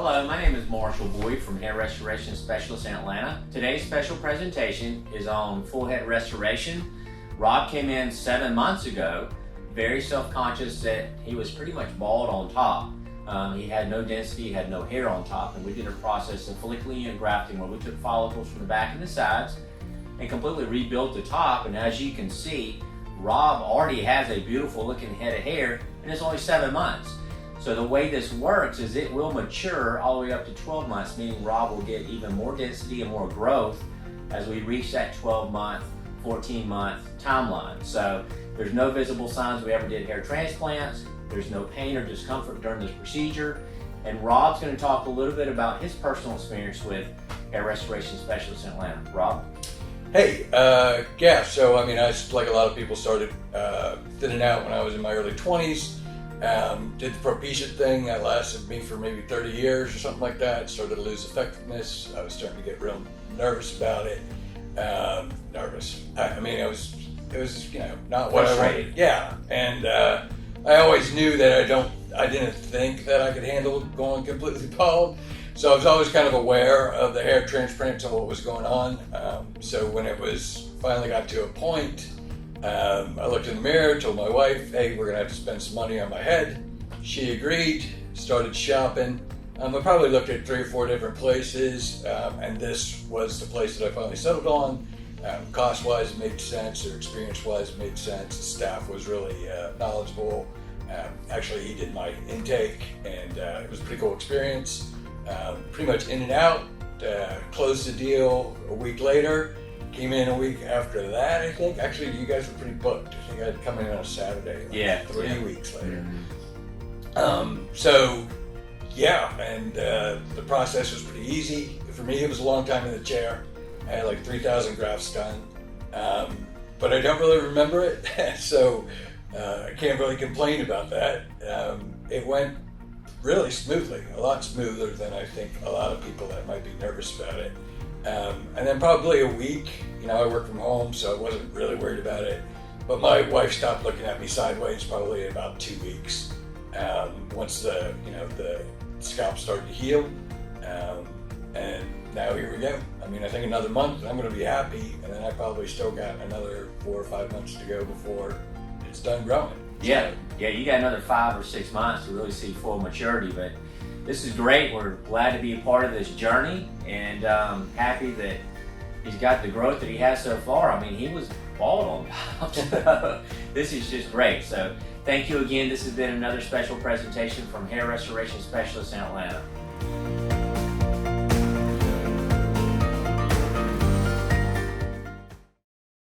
Hello, my name is Marshall Boyd from Hair Restoration Specialist in Atlanta. Today's special presentation is on full head restoration. Rob came in 7 months ago, very self-conscious that he was pretty much bald on top. He had no density, he had no hair on top, and we did a process of follicular grafting where we took follicles from the back and the sides and completely rebuilt the top. And as you can see, Rob already has a beautiful looking head of hair, and it's only 7 months. So the way this works is it will mature all the way up to 12 months, meaning Rob will get even more density and more growth as we reach that 12-month, 14-month timeline. So there's no visible signs we ever did hair transplants. There's no pain or discomfort during this procedure. And Rob's going to talk a little bit about his personal experience with Hair Restoration Specialist in Atlanta. Rob? Hey, yeah, so I mean, I, like a lot of people, started thinning out when I was in my early 20s. Did the propecia thing. That lasted me for maybe 30 years or something like that. Started to lose effectiveness. I was starting to get real nervous about it. I mean, it was, you know, not what I wanted. Yeah, and I always knew that I didn't think that I could handle going completely bald. So I was always kind of aware of the hair transplants and what was going on. So when it was finally got to a point, I looked in the mirror, told my wife, hey, we're gonna have to spend some money on my head. She agreed, started shopping. I probably looked at 3 or 4 different places, and this was the place that I finally settled on. Cost-wise, it made sense, or experience-wise, it made sense. The staff was really knowledgeable. Actually, he did my intake, and it was a pretty cool experience. Pretty much in and out, closed the deal a week later. Came in a week after that, I think. Actually, you guys were pretty booked. I think I'd come in on a Saturday. Yeah. 3 weeks later. Mm-hmm. So, yeah, and the process was pretty easy. For me, it was a long time in the chair. I had like 3,000 grafts done, but I don't really remember it, so I can't really complain about that. It went really smoothly, a lot smoother than I think a lot of people that might be nervous about it. And then probably a week, you know, I work from home, so I wasn't really worried about it. But my wife stopped looking at me sideways probably in about 2 weeks. Once the scalp started to heal, and now here we go. I mean, I think another month I'm going to be happy, and then I probably still got another 4 or 5 months to go before it's done growing. Yeah, you got another 5 or 6 months to really see full maturity, but this is great. We're glad to be a part of this journey, and happy that he's got the growth that he has so far. I mean, he was bald on top, so this is just great. So thank you again. This has been another special presentation from Hair Restoration Specialist in Atlanta.